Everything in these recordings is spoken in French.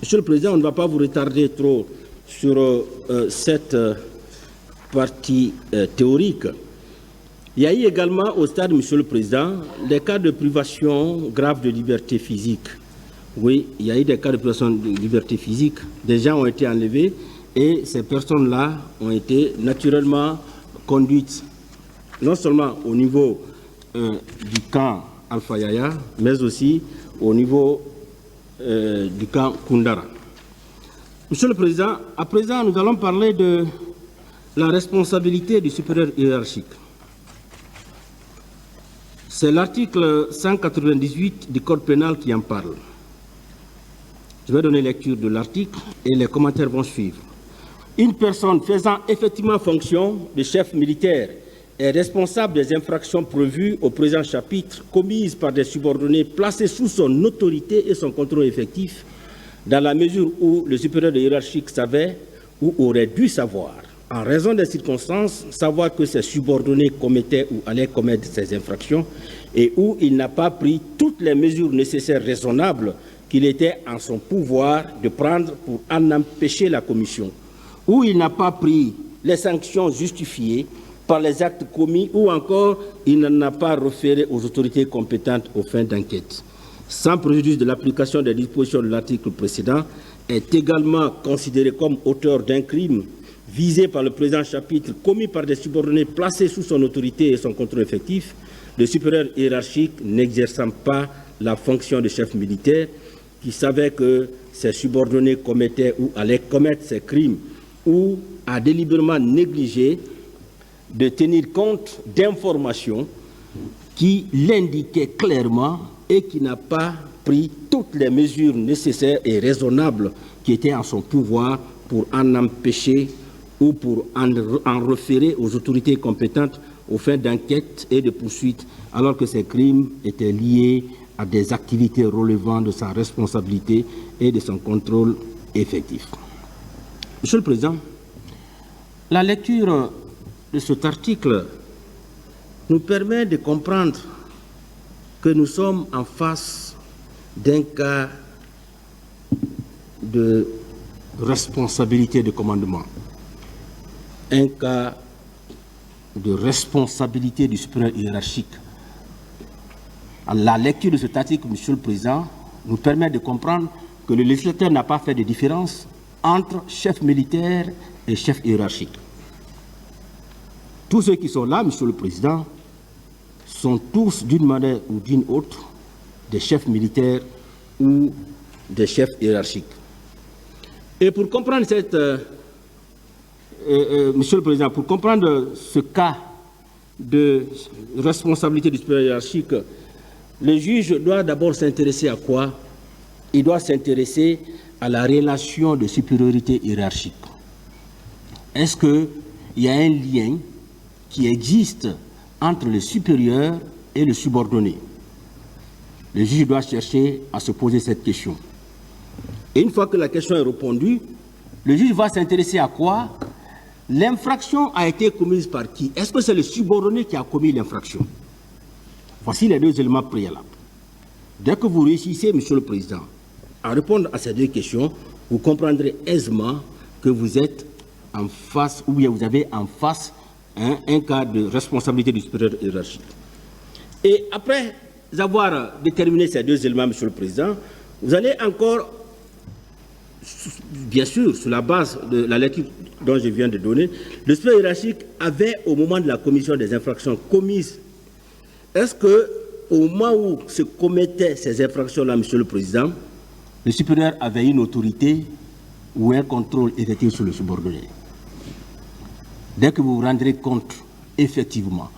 Monsieur le Président, on ne va pas vous retarder trop sur cette partie théorique. Il y a eu également au stade, Monsieur le Président, des cas de privation grave de liberté physique. Oui, il y a eu des cas de privation de liberté physique. Des gens ont été enlevés et ces personnes-là ont été naturellement conduites, non seulement au niveau du camp Alpha Yaya, mais aussi au niveau du camp Koundara. Monsieur le Président, à présent, nous allons parler de la responsabilité du supérieur hiérarchique. C'est l'article 198 du Code pénal qui en parle. Je vais donner lecture de l'article et les commentaires vont suivre. Une personne faisant effectivement fonction de chef militaire est responsable des infractions prévues au présent chapitre commises par des subordonnés placés sous son autorité et son contrôle effectif dans la mesure où le supérieur hiérarchique savait ou aurait dû savoir, en raison des circonstances, savoir que ses subordonnés commettaient ou allaient commettre ces infractions et où il n'a pas pris toutes les mesures nécessaires raisonnables qu'il était en son pouvoir de prendre pour en empêcher la commission, où il n'a pas pris les sanctions justifiées par les actes commis ou encore il n'en a pas référé aux autorités compétentes aux fins d'enquête. Sans préjudice de l'application des dispositions de l'article précédent, est également considéré comme auteur d'un crime visé par le présent chapitre commis par des subordonnés placés sous son autorité et son contrôle effectif, le supérieur hiérarchique n'exerçant pas la fonction de chef militaire, qui savait que ses subordonnés commettaient ou allaient commettre ces crimes ou a délibérément négligé de tenir compte d'informations qui l'indiquaient clairement et qui n'a pas pris toutes les mesures nécessaires et raisonnables qui étaient en son pouvoir pour en empêcher ou pour en référer aux autorités compétentes aux fins d'enquête et de poursuite, alors que ces crimes étaient liés à des activités relevant de sa responsabilité et de son contrôle effectif. Monsieur le Président, la lecture de cet article nous permet de comprendre que nous sommes en face d'un cas de responsabilité de commandement, un cas de responsabilité du supérieur hiérarchique. La lecture de cet article, Monsieur le Président, nous permet de comprendre que le législateur n'a pas fait de différence entre chef militaire et chef hiérarchique. Tous ceux qui sont là, Monsieur le Président, sont tous, d'une manière ou d'une autre, des chefs militaires ou des chefs hiérarchiques. Et pour comprendre cette, Monsieur le Président, pour comprendre ce cas de responsabilité du supérieur hiérarchique, le juge doit d'abord s'intéresser à quoi? Il doit s'intéresser à la relation de supériorité hiérarchique. Est-ce qu'il y a un lien qui existe entre le supérieur et le subordonné? Le juge doit chercher à se poser cette question. Et une fois que la question est répondue, le juge va s'intéresser à quoi? L'infraction a été commise par qui? Est-ce que c'est le subordonné qui a commis l'infraction? Voici les deux éléments préalables. Dès que vous réussissez, Monsieur le Président, à répondre à ces deux questions, vous comprendrez aisément que vous êtes en face, ou bien vous avez en face un cas de responsabilité du supérieur hiérarchique. Et après avoir déterminé ces deux éléments, Monsieur le Président, vous allez encore, bien sûr, sur la base de la lecture dont je viens de donner, le supérieur hiérarchique avait, au moment de la commission des infractions commises, est-ce qu'au moment où se commettaient ces infractions-là, Monsieur le Président, le supérieur avait une autorité ou un contrôle effectif sur le subordonné? Dès que vous vous rendrez compte, effectivement,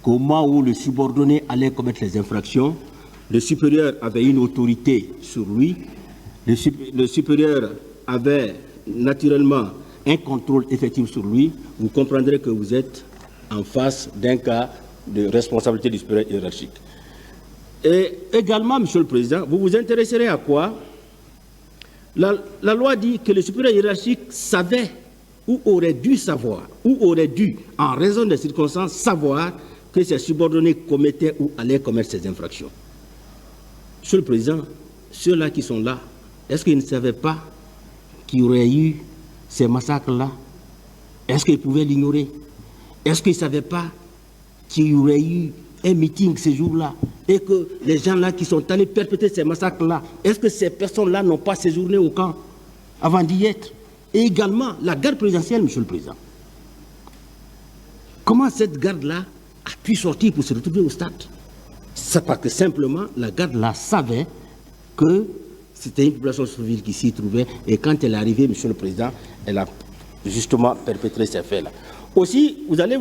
qu'au moment où le subordonné allait commettre les infractions, le supérieur avait une autorité sur lui, le supérieur avait naturellement un contrôle effectif sur lui, vous comprendrez que vous êtes en face d'un cas de responsabilité du supérieur hiérarchique. Et également, Monsieur le Président, vous vous intéresserez à quoi? La loi dit que le supérieur hiérarchique savait ou aurait dû savoir, ou aurait dû, en raison des circonstances, savoir que ses subordonnés commettaient ou allaient commettre ces infractions. Monsieur le Président, ceux-là qui sont là Est-ce qu'ils ne savaient pas qu'il y aurait eu ces massacres-là? Est-ce qu'ils pouvaient l'ignorer? Est-ce qu'ils ne savaient pas qu'il y aurait eu un meeting ce jour-là et que les gens-là qui sont allés perpétrer ces massacres-là, est-ce que ces personnes-là n'ont pas séjourné au camp avant d'y être? Et également, la garde présidentielle, Monsieur le Président. Comment cette garde-là a pu sortir pour se retrouver au stade? C'est parce que simplement, la garde-là savait que c'était une population civile qui s'y trouvait et quand elle est arrivée, Monsieur le Président, elle a justement perpétré ces faits-là. Aussi, vous allez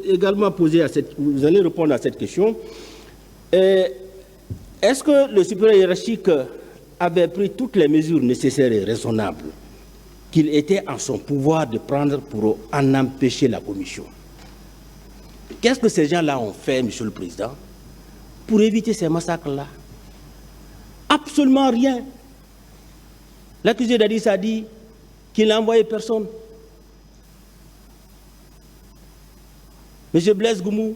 également vous allez répondre à cette question. Est-ce que le supérieur hiérarchique avait pris toutes les mesures nécessaires et raisonnables qu'il était en son pouvoir de prendre pour en empêcher la commission? Qu'est-ce que ces gens-là ont fait, Monsieur le Président, pour éviter ces massacres-là? Absolument rien. L'accusé Dadis a dit qu'il n'a envoyé personne. M. Blaise Goumou,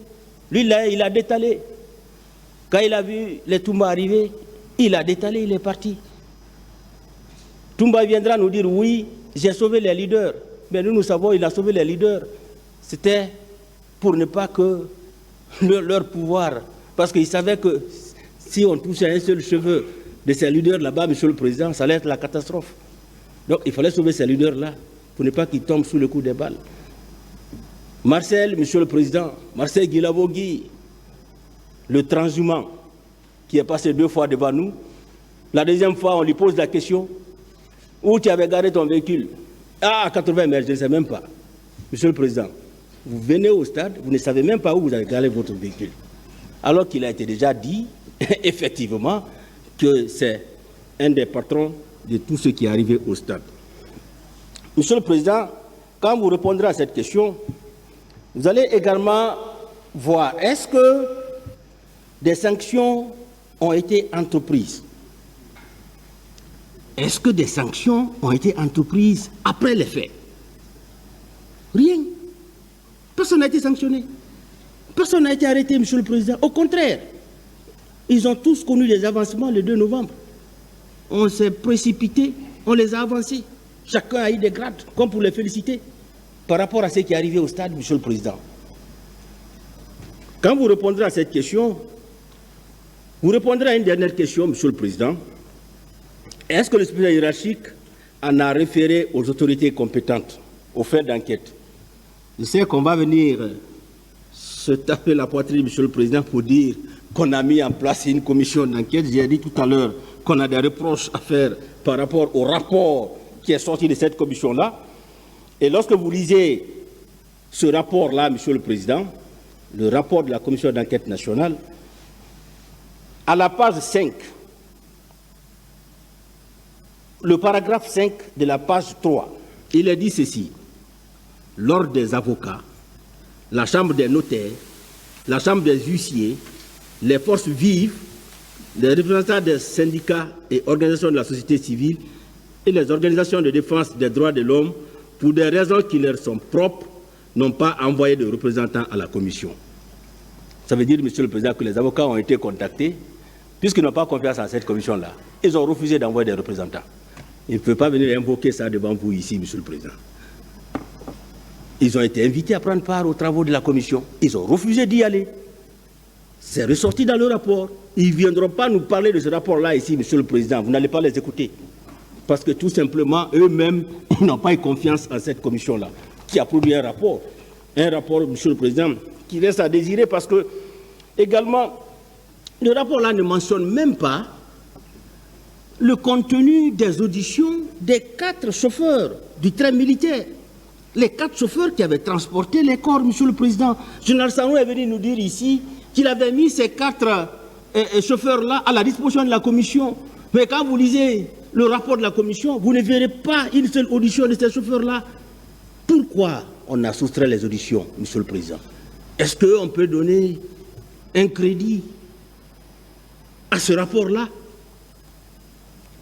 lui, là, il a détalé. Quand il a vu les Toumba arriver, il a détalé, il est parti. Toumba viendra nous dire, oui, j'ai sauvé les leaders. Mais nous savons, il a sauvé les leaders. C'était pour ne pas que leur pouvoir, parce qu'il savait que si on touchait un seul cheveu de ces leaders là-bas, Monsieur le Président, ça allait être la catastrophe. Donc il fallait sauver ces leaders-là pour ne pas qu'ils tombent sous le coup des balles. Marcel, Monsieur le Président, Marcel Guilavogui, le transhumant qui est passé 2 fois devant nous, la deuxième fois, on lui pose la question, où tu avais garé ton véhicule? Ah, 80 mètres, je ne sais même pas. Monsieur le Président, vous venez au stade, vous ne savez même pas où vous avez garé votre véhicule. Alors qu'il a été déjà dit, effectivement, que c'est un des patrons de tout ce qui est arrivé au stade. Monsieur le Président, quand vous répondrez à cette question, vous allez également voir, est-ce que des sanctions ont été entreprises? Est-ce que des sanctions ont été entreprises après les faits? Rien. Personne n'a été sanctionné. Personne n'a été arrêté, Monsieur le Président. Au contraire, ils ont tous connu des avancements le 2 novembre. On s'est précipité, on les a avancés. Chacun a eu des grades, comme pour les féliciter, par rapport à ce qui est arrivé au stade, Monsieur le Président. Quand vous répondrez à cette question, vous répondrez à une dernière question, Monsieur le Président. Est-ce que le supérieur hiérarchique en a référé aux autorités compétentes, aux faits d'enquête? Je sais qu'on va venir se taper la poitrine, Monsieur le Président, pour dire qu'on a mis en place une commission d'enquête. J'ai dit tout à l'heure qu'on a des reproches à faire par rapport au rapport qui est sorti de cette commission-là. Et lorsque vous lisez ce rapport-là, Monsieur le Président, le rapport de la commission d'enquête nationale, à la page 5, le paragraphe 5 de la page 3, il est dit ceci: l'ordre des avocats, la chambre des notaires, la chambre des huissiers, les forces vives, les représentants des syndicats et organisations de la société civile et les organisations de défense des droits de l'homme, pour des raisons qui leur sont propres, n'ont pas envoyé de représentants à la commission. Ça veut dire, Monsieur le Président, que les avocats ont été contactés, puisqu'ils n'ont pas confiance en cette commission-là. Ils ont refusé d'envoyer des représentants. Ils ne peuvent pas venir invoquer ça devant vous ici, Monsieur le Président. Ils ont été invités à prendre part aux travaux de la commission. Ils ont refusé d'y aller. C'est ressorti dans le rapport. Ils ne viendront pas nous parler de ce rapport-là ici, Monsieur le Président. Vous n'allez pas les écouter. Parce que tout simplement, eux-mêmes, ils n'ont pas eu confiance en cette commission-là, qui a produit un rapport. Un rapport, Monsieur le Président, qui laisse à désirer parce que, également, le rapport-là ne mentionne même pas le contenu des auditions des 4 chauffeurs du train militaire. Les 4 chauffeurs qui avaient transporté les corps, Monsieur le Président. Général Sarou est venu nous dire ici qu'il avait mis ces 4 chauffeurs-là à la disposition de la commission. Mais quand vous lisez le rapport de la commission, vous ne verrez pas une seule audition de ces chauffeurs-là. Pourquoi on a soustrait les auditions, Monsieur le Président? Est-ce qu'on peut donner un crédit à ce rapport-là?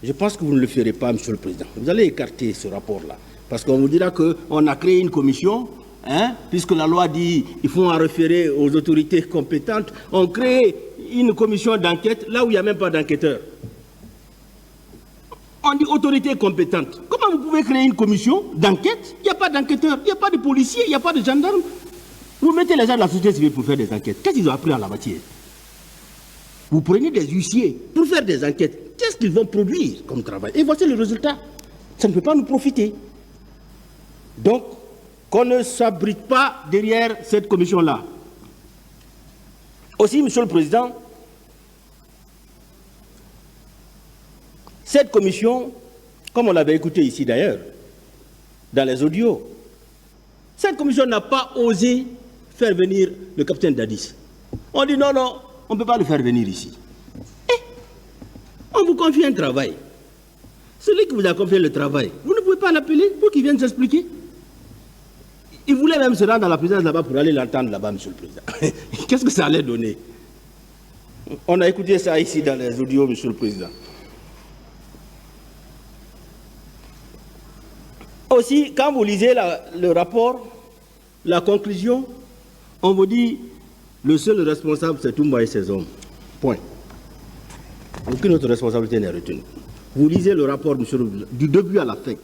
Je pense que vous ne le ferez pas, Monsieur le Président. Vous allez écarter ce rapport-là. Parce qu'on vous dira qu'on a créé une commission, puisque la loi dit qu'il faut en référer aux autorités compétentes. On crée une commission d'enquête là où il n'y a même pas d'enquêteur. On dit autorité compétente. Comment vous pouvez créer une commission d'enquête? Il n'y a pas d'enquêteur, il n'y a pas de policier, il n'y a pas de gendarme. Vous mettez les gens de la société civile pour faire des enquêtes. Qu'est-ce qu'ils ont appris en la matière? Vous prenez des huissiers pour faire des enquêtes. Qu'est-ce qu'ils vont produire comme travail? Et voici le résultat. Ça ne peut pas nous profiter. Donc, qu'on ne s'abrite pas derrière cette commission-là. Aussi, Monsieur le Président, cette commission, comme on l'avait écouté ici d'ailleurs, dans les audios, cette commission n'a pas osé faire venir le capitaine Dadis. On dit non, non, on ne peut pas le faire venir ici. Et on vous confie un travail. Celui qui vous a confié le travail, vous ne pouvez pas l'appeler pour qu'il vienne s'expliquer. Il voulait même se rendre dans la présidence là-bas pour aller l'entendre là-bas, Monsieur le Président. Qu'est-ce que ça allait donner? On a écouté ça ici dans les audios, Monsieur le Président. Aussi, quand vous lisez le rapport, la conclusion, on vous dit le seul responsable, c'est Toumba et ses hommes. Point. Aucune autre responsabilité n'est retenue. Vous lisez le rapport, monsieur, du début à la fin.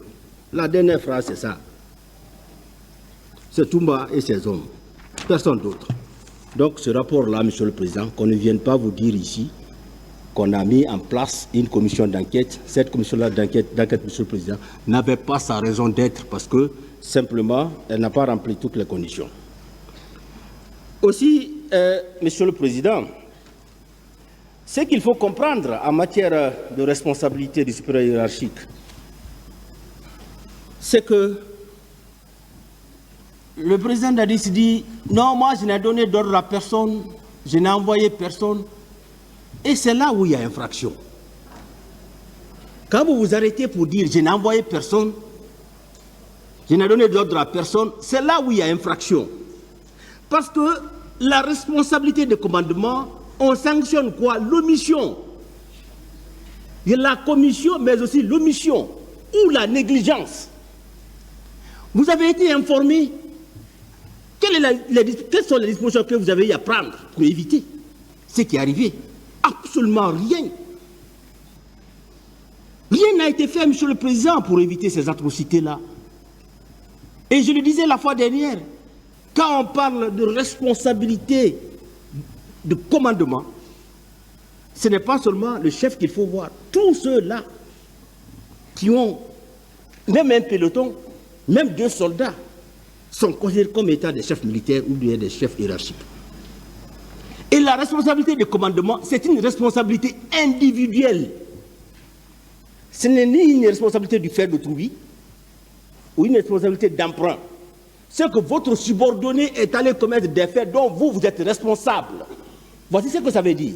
La dernière phrase, c'est ça. C'est Toumba et ses hommes. Personne d'autre. Donc, ce rapport-là, Monsieur le Président, qu'on ne vienne pas vous dire ici qu'on a mis en place une commission d'enquête. Cette commission-là d'enquête, Monsieur le Président, n'avait pas sa raison d'être parce que, simplement, elle n'a pas rempli toutes les conditions. Aussi, Monsieur le Président, ce qu'il faut comprendre en matière de responsabilité du supérieur hiérarchique, c'est que le président Dadis dit « Non, moi je n'ai donné d'ordre à personne, je n'ai envoyé personne ». Et c'est là où il y a infraction. Quand vous vous arrêtez pour dire « Je n'ai envoyé personne, je n'ai donné d'ordre à personne », c'est là où il y a infraction. Parce que la responsabilité de commandement, on sanctionne quoi? L'omission. La commission, mais aussi l'omission ou la négligence. Vous avez été informé. Quelles sont les dispositions que vous avez eu à prendre pour éviter ce qui est arrivé? Absolument rien. Rien n'a été fait, Monsieur le Président, pour éviter ces atrocités-là. Et je le disais la fois dernière, quand on parle de responsabilité de commandement, ce n'est pas seulement le chef qu'il faut voir. Tous ceux-là qui ont, même un peloton, même 2 soldats, sont considérés comme étant des chefs militaires ou bien des chefs hiérarchiques. Et la responsabilité de commandement, c'est une responsabilité individuelle. Ce n'est ni une responsabilité du fait d'autrui ou une responsabilité d'emprunt. C'est que votre subordonné est allé commettre des faits dont vous êtes responsable. Voici ce que ça veut dire.